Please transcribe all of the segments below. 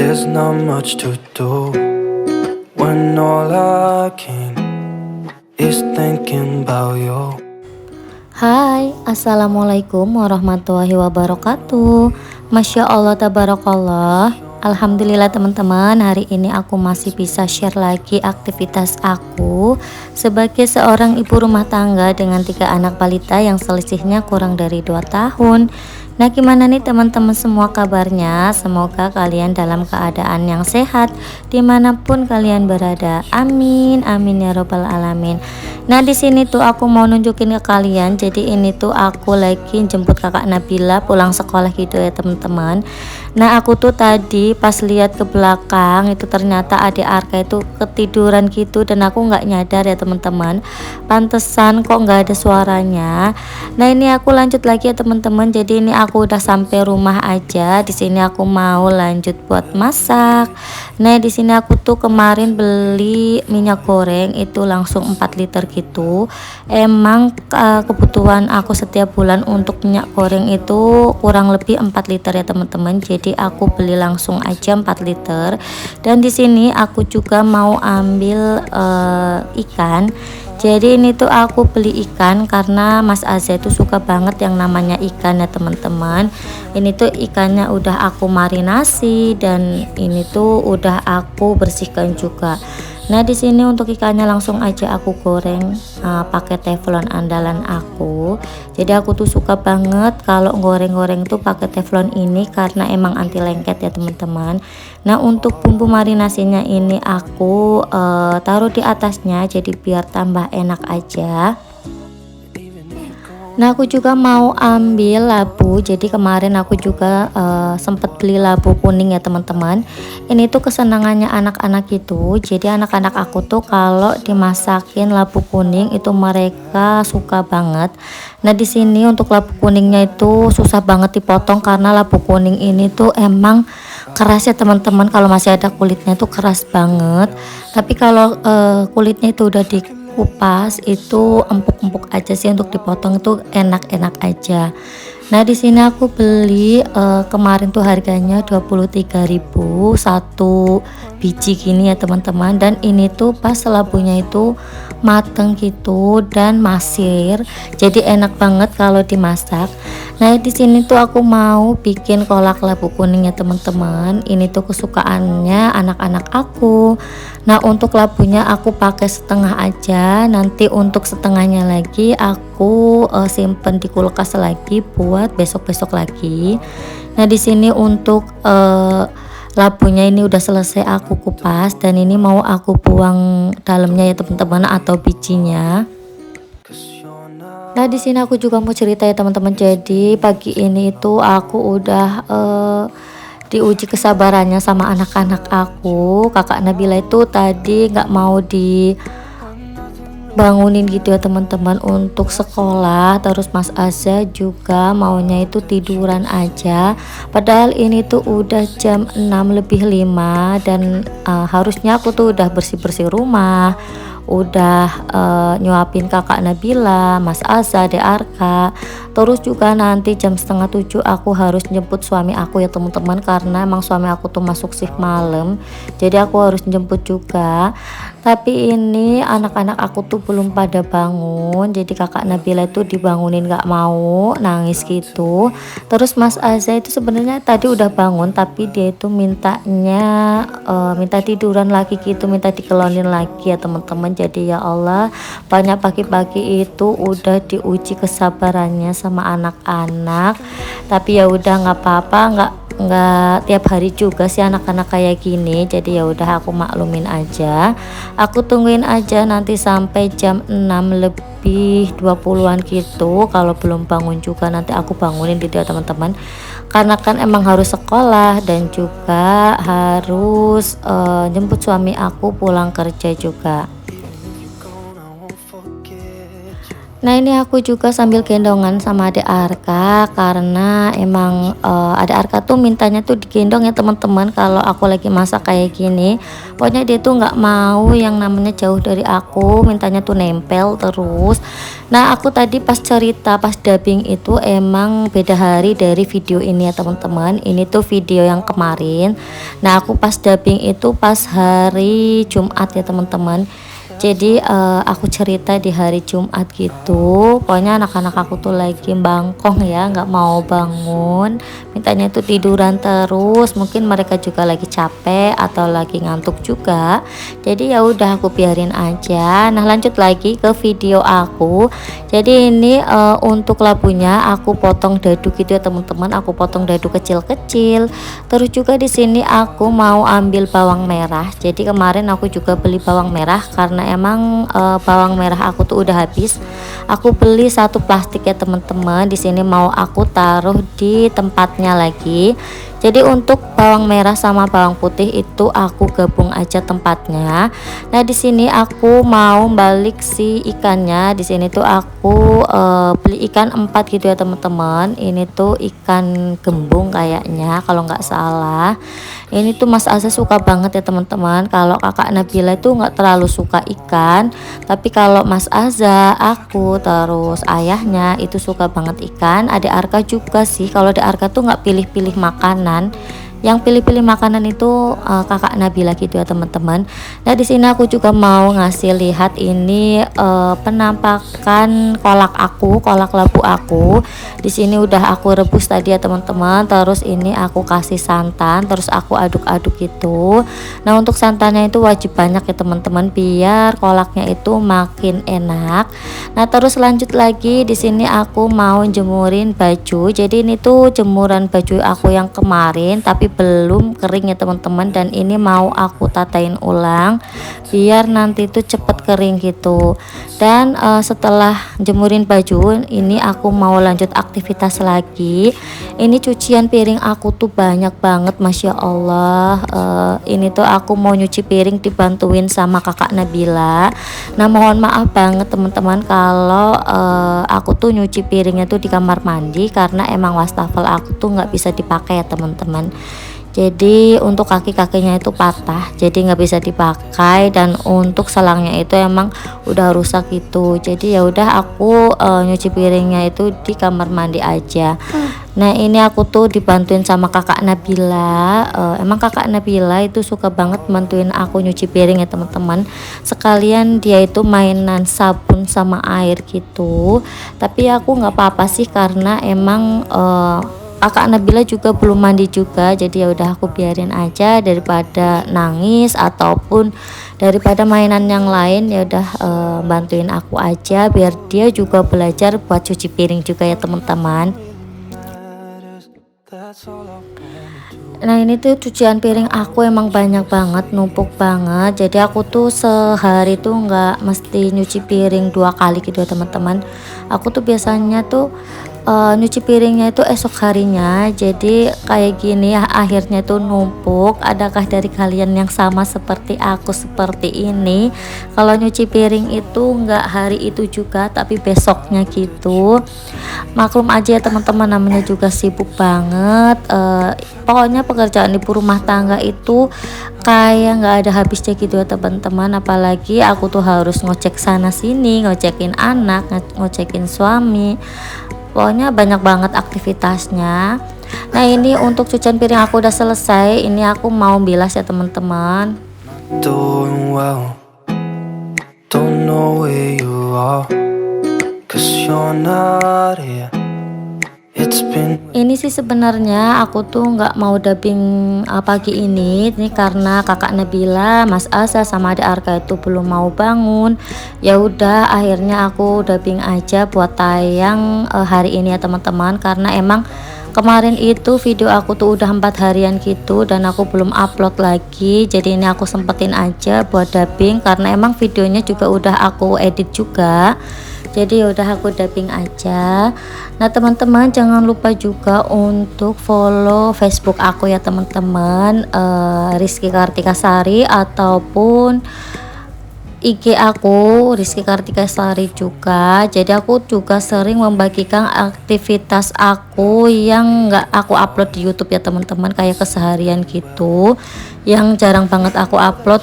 There's not much to do when all I can is thinking about you. Hai, assalamualaikum warahmatullahi wabarakatuh. Masya Allah, tabarakallah. Alhamdulillah teman-teman, hari ini aku masih bisa share lagi aktivitas aku sebagai seorang ibu rumah tangga dengan 3 anak balita yang selisihnya kurang dari 2 tahun. Nah, gimana nih teman-teman semua kabarnya? Semoga kalian dalam keadaan yang sehat dimanapun kalian berada. Amin, amin ya robbal alamin. Nah, di sini tuh aku mau nunjukin ke kalian. Jadi ini tuh aku lagi jemput kakak Nabila pulang sekolah gitu ya teman-teman. Nah, aku tuh tadi pas lihat ke belakang itu ternyata adik Arka itu ketiduran gitu dan aku nggak nyadar ya teman-teman. Pantesan kok nggak ada suaranya. Nah, ini aku lanjut lagi ya teman-teman. Jadi ini aku udah sampai rumah aja. Di sini aku mau lanjut buat masak. Nah, di sini aku tuh kemarin beli minyak goreng itu langsung 4 liter gitu. Emang kebutuhan aku setiap bulan untuk minyak goreng itu kurang lebih 4 liter ya teman-teman. Jadi aku beli langsung aja 4 liter. Dan di sini aku juga mau ambil ikan. Jadi ini tuh aku beli ikan karena Mas Azza itu suka banget yang namanya ikan ya teman-teman. Ini tuh ikannya udah aku marinasi dan ini tuh udah aku bersihkan juga. Nah, di sini untuk ikannya langsung aja aku goreng pakai teflon andalan aku. Jadi aku tuh suka banget kalau goreng-goreng tuh pakai teflon ini karena emang anti lengket ya teman-teman. Nah, untuk bumbu marinasinya ini aku taruh di atasnya jadi biar tambah enak aja. Nah, aku juga mau ambil labu. Jadi kemarin aku juga sempet beli labu kuning ya teman-teman. Ini tuh kesenangannya anak-anak itu. Jadi anak-anak aku tuh kalau dimasakin labu kuning itu mereka suka banget. Nah, di sini untuk labu kuningnya itu susah banget dipotong karena labu kuning ini tuh emang keras ya teman-teman. Kalau masih ada kulitnya tuh keras banget. Tapi kalau kulitnya itu udah dikupas itu empuk-empuk aja sih, untuk dipotong itu enak-enak aja. Nah, di sini aku beli kemarin tuh harganya 23.000 satu biji gini ya teman-teman. Dan ini tuh pas labunya itu mateng gitu dan masir. Jadi enak banget kalau dimasak. Nah, di sini tuh aku mau bikin kolak labu kuning ya teman-teman. Ini tuh kesukaannya anak-anak aku. Nah, untuk labunya aku pakai setengah aja. Nanti untuk setengahnya lagi aku simpen di kulkas lagi buat besok-besok lagi. Nah, di sini untuk labunya ini udah selesai aku kupas dan ini mau aku buang dalamnya ya teman-teman atau bijinya. Nah, di sini aku juga mau cerita ya teman-teman. Jadi pagi ini itu aku udah diuji kesabarannya sama anak-anak aku. Kakak Nabila itu tadi nggak mau dibangunin gitu ya teman-teman untuk sekolah. Terus Mas Azza juga maunya itu tiduran aja. Padahal ini tuh udah jam 6:05 dan harusnya aku tuh udah bersih-bersih rumah, udah nyuapin kakak Nabila, Mas Azza, De Arka. Terus juga nanti jam 6:30 aku harus jemput suami aku ya teman-teman, karena emang suami aku tuh masuk shift malam. Jadi aku harus jemput juga. Tapi ini anak-anak aku tuh belum pada bangun. Jadi kakak Nabila itu dibangunin gak mau, nangis gitu. Terus Mas Azza itu sebenarnya tadi udah bangun tapi dia itu mintanya minta tiduran lagi gitu, minta dikelonin lagi ya teman-teman. Jadi ya Allah, banyak pagi-pagi itu udah diuji kesabarannya sama anak-anak. Tapi ya udah nggak apa-apa, nggak tiap hari juga sih anak-anak kayak gini. Jadi ya udah aku maklumin aja. Aku tungguin aja nanti sampai jam 6:20-an gitu. Kalau belum bangun juga nanti aku bangunin gitu ya teman-teman. Karena kan emang harus sekolah dan juga harus jemput suami aku pulang kerja juga. Nah ini aku juga sambil gendongan sama adik Arka karena emang adik Arka tuh mintanya tuh digendong ya teman-teman kalau aku lagi masak kayak gini. Pokoknya dia tuh nggak mau yang namanya jauh dari aku, mintanya tuh nempel terus. Nah aku tadi pas cerita pas dubbing itu emang beda hari dari video ini ya teman-teman. Ini tuh video yang kemarin. Nah aku pas dubbing itu pas hari Jumat ya teman-teman. Jadi aku cerita di hari Jumat gitu. Pokoknya anak-anak aku tuh lagi bangkong ya, nggak mau bangun, mintanya itu tiduran terus. Mungkin mereka juga lagi capek atau lagi ngantuk juga. Jadi ya udah aku biarin aja. Nah lanjut lagi ke video aku. Jadi ini untuk labunya aku potong dadu gitu ya teman-teman. Aku potong dadu kecil-kecil. Terus juga di sini aku mau ambil bawang merah. Jadi kemarin aku juga beli bawang merah karena emang bawang merah aku tuh udah habis. Aku beli satu plastik ya teman-teman. Di sini mau aku taruh di tempatnya lagi. Jadi untuk bawang merah sama bawang putih itu aku gabung aja tempatnya. Nah di sini aku mau balik si ikannya. Di sini tuh aku beli ikan 4 gitu ya teman-teman. Ini tuh ikan gembung kayaknya kalau nggak salah. Ini tuh Mas Asa suka banget ya teman-teman. Kalau kakak Nabila itu nggak terlalu suka ikan, tapi kalau Mas Aza, aku terus ayahnya itu suka banget ikan. Ada Arka juga sih. Kalau ada Arka tuh nggak pilih-pilih makanan. Yang pilih-pilih makanan itu kakak Nabila gitu ya teman-teman. Nah di sini aku juga mau ngasih lihat ini penampakan kolak aku, kolak labu aku. Di sini udah aku rebus tadi ya teman-teman. Terus ini aku kasih santan, terus aku aduk-aduk gitu. Nah untuk santannya itu wajib banyak ya teman-teman biar kolaknya itu makin enak. Nah terus lanjut lagi di sini aku mau jemurin baju. Jadi ini tuh jemuran baju aku yang kemarin tapi belum kering ya teman-teman, dan ini mau aku tatain ulang biar nanti tuh cepet kering gitu. Dan setelah jemurin baju ini aku mau lanjut aktivitas lagi. Ini cucian piring aku tuh banyak banget, Masya Allah. Ini tuh aku mau nyuci piring dibantuin sama kakak Nabila. Nah mohon maaf banget teman-teman kalau aku tuh nyuci piringnya tuh di kamar mandi karena emang wastafel aku tuh nggak bisa dipakai ya teman-teman. Jadi untuk kaki-kakinya itu patah, jadi nggak bisa dipakai, dan untuk selangnya itu emang udah rusak gitu. Jadi ya udah aku nyuci piringnya itu di kamar mandi aja. Nah ini aku tuh dibantuin sama kakak Nabila. Emang kakak Nabila itu suka banget bantuin aku nyuci piring ya teman-teman. Sekalian dia itu mainan sabun sama air gitu. Tapi aku nggak apa-apa sih karena emang kakak Nabila juga belum mandi juga, jadi ya udah aku biarin aja daripada nangis ataupun daripada mainan yang lain. Ya udah bantuin aku aja biar dia juga belajar buat cuci piring juga ya teman-teman. Nah ini tuh cucian piring aku emang banyak banget, numpuk banget. Jadi aku tuh sehari tuh nggak mesti nyuci piring 2 kali gitu ya teman-teman. Aku tuh biasanya tuh nyuci piringnya itu esok harinya. Jadi kayak gini ya akhirnya tuh numpuk. Adakah dari kalian yang sama seperti aku seperti ini? Kalau nyuci piring itu nggak hari itu juga tapi besoknya gitu. Maklum aja ya teman-teman, namanya juga sibuk banget. Pokoknya pekerjaan ibu rumah tangga itu kayak nggak ada habisnya gitu ya teman-teman. Apalagi aku tuh harus ngecek sana sini, ngecekin anak, ngecekin suami. Pokoknya banyak banget aktivitasnya. Nah ini untuk cucian piring aku udah selesai. Ini aku mau bilas ya teman-teman. Doing well, don't know where you are, 'cause you're not here. It's been Ini sih sebenarnya aku tuh nggak mau dubbing pagi ini karena kakak Nabila, Mas Asa sama Ade Arka itu belum mau bangun. Ya udah akhirnya aku dubbing aja buat tayang hari ini ya teman-teman, karena emang kemarin itu video aku tuh udah 4 harian gitu dan aku belum upload lagi. Jadi ini aku sempetin aja buat dubbing karena emang videonya juga udah aku edit juga. Jadi udah aku dubbing aja. Nah teman-teman jangan lupa juga untuk follow Facebook aku ya teman-teman, Rizky Kartika Sari ataupun IG aku Rizky Kartika Sari juga. Jadi aku juga sering membagikan aktivitas aku yang nggak aku upload di YouTube ya teman-teman, kayak keseharian gitu yang jarang banget aku upload,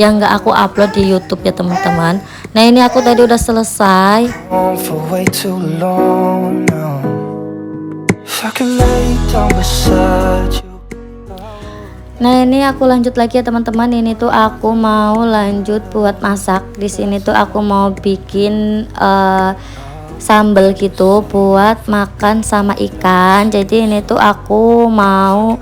yang nggak aku upload di YouTube ya teman-teman. Nah ini aku tadi udah selesai. On for way too long now. If I could lay down beside you. Nah ini aku lanjut lagi ya teman-teman. Ini tuh aku mau lanjut buat masak. Di sini tuh aku mau bikin sambal gitu buat makan sama ikan. Jadi ini tuh aku mau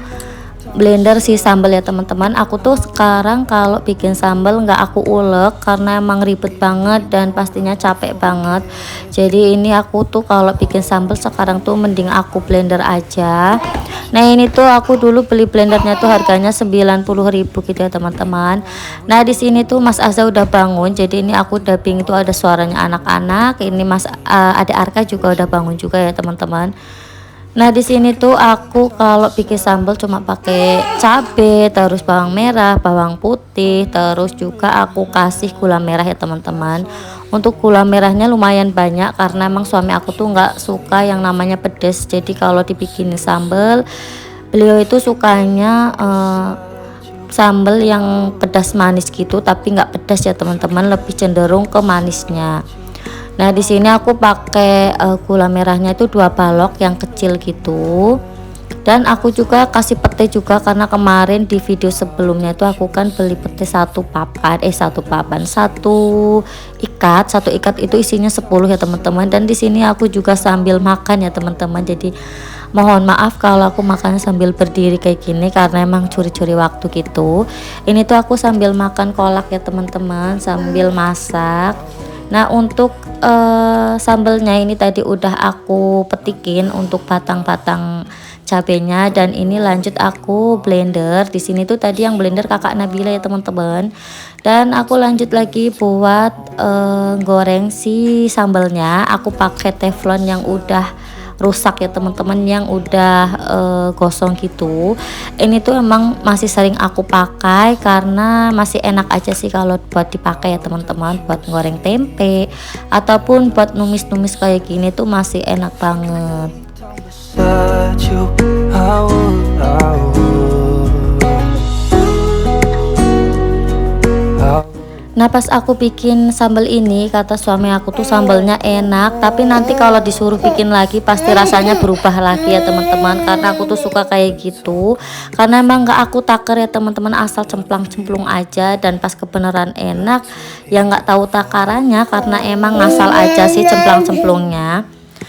blender si sambal ya teman-teman. Aku tuh sekarang kalau bikin sambal nggak aku ulek karena emang ribet banget dan pastinya capek banget. Jadi ini aku tuh kalau bikin sambal sekarang tuh mending aku blender aja. Nah ini tuh aku dulu beli blendernya tuh harganya 90.000 gitu ya teman-teman. Nah di sini tuh Mas Azza udah bangun. Jadi ini aku dubbing itu ada suaranya anak-anak. Ini Mas Ade Arka juga udah bangun juga ya teman-teman. Nah di sini tuh aku kalau bikin sambal cuma pakai cabai, terus bawang merah, bawang putih, terus juga aku kasih gula merah ya teman-teman. Untuk gula merahnya lumayan banyak karena emang suami aku tuh nggak suka yang namanya pedas. Jadi kalau dibikin sambal, beliau itu sukanya sambal yang pedas manis gitu, tapi nggak pedas ya teman-teman, lebih cenderung ke manisnya. Nah di sini aku pakai gula merahnya itu 2 balok yang kecil gitu. Dan aku juga kasih pete juga karena kemarin di video sebelumnya itu aku kan beli pete satu ikat itu isinya 10 ya teman-teman. Dan di sini aku juga sambil makan ya teman-teman. Jadi mohon maaf kalau aku makan sambil berdiri kayak gini karena emang curi-curi waktu gitu. Ini tuh aku sambil makan kolak ya teman-teman, sambil masak. Nah untuk sambelnya ini tadi udah aku petikin untuk batang-batang cabenya dan ini lanjut aku blender. Di sini tuh tadi yang blender kakak Nabila ya teman-teman. Dan aku lanjut lagi buat goreng si sambelnya. Aku pakai teflon yang udah rusak ya teman-teman, yang udah gosong gitu. Ini tuh emang masih sering aku pakai karena masih enak aja sih kalau buat dipakai ya teman-teman, buat goreng tempe ataupun buat numis-numis kayak gini tuh masih enak banget. Nah pas aku bikin sambal ini kata suami aku tuh sambalnya enak, tapi nanti kalau disuruh bikin lagi pasti rasanya berubah lagi ya teman-teman, karena aku tuh suka kayak gitu. Karena emang gak aku taker ya teman-teman, asal cemplang-cemplung aja, dan pas kebenaran enak ya nggak tahu takarannya karena emang ngasal aja sih cemplang-cemplungnya.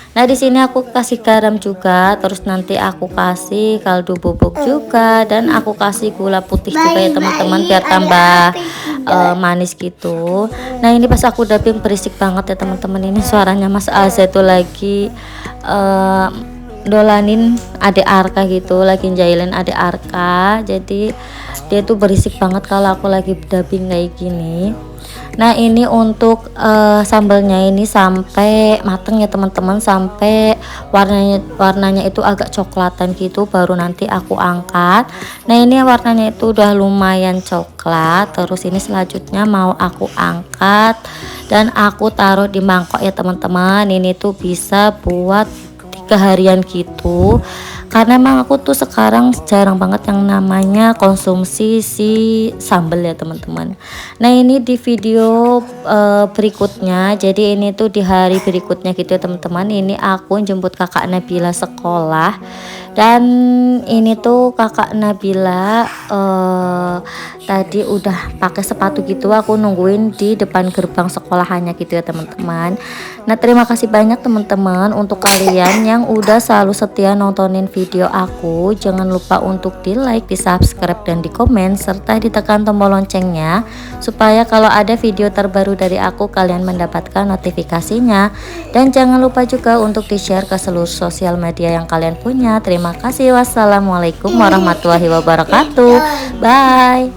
Nah di sini aku kasih garam juga, terus nanti aku kasih kaldu bubuk juga, dan aku kasih gula putih juga ya teman-teman biar tambah manis gitu. Nah ini pas aku dubbing berisik banget ya teman-teman, ini suaranya Mas Azza itu lagi dolanin adik Arka gitu, lagi jailin adik Arka, jadi dia tuh berisik banget kalau aku lagi dubbing kayak gini. Nah ini untuk sambalnya ini sampai mateng ya teman-teman, sampai warnanya itu agak coklatan gitu baru nanti aku angkat. Nah ini warnanya itu udah lumayan coklat. Terus ini selanjutnya mau aku angkat dan aku taruh di mangkok ya teman-teman. Ini tuh bisa buat 3 harian gitu, karena emang aku tuh sekarang jarang banget yang namanya konsumsi si sambal ya teman-teman. Nah ini di video berikutnya, jadi ini tuh di hari berikutnya gitu ya teman-teman. Ini aku jemput kakak Nabila sekolah, dan ini tuh kakak Nabila tadi udah pakai sepatu gitu, aku nungguin di depan gerbang sekolahannya gitu ya teman-teman. Nah terima kasih banyak teman-teman untuk kalian yang udah selalu setia nontonin video aku. Jangan lupa untuk di like, di subscribe, dan di komen, serta ditekan tombol loncengnya supaya kalau ada video terbaru dari aku kalian mendapatkan notifikasinya. Dan jangan lupa juga untuk di share ke seluruh sosial media yang kalian punya. Terima kasih. Wassalamualaikum warahmatullahi wabarakatuh. Bye.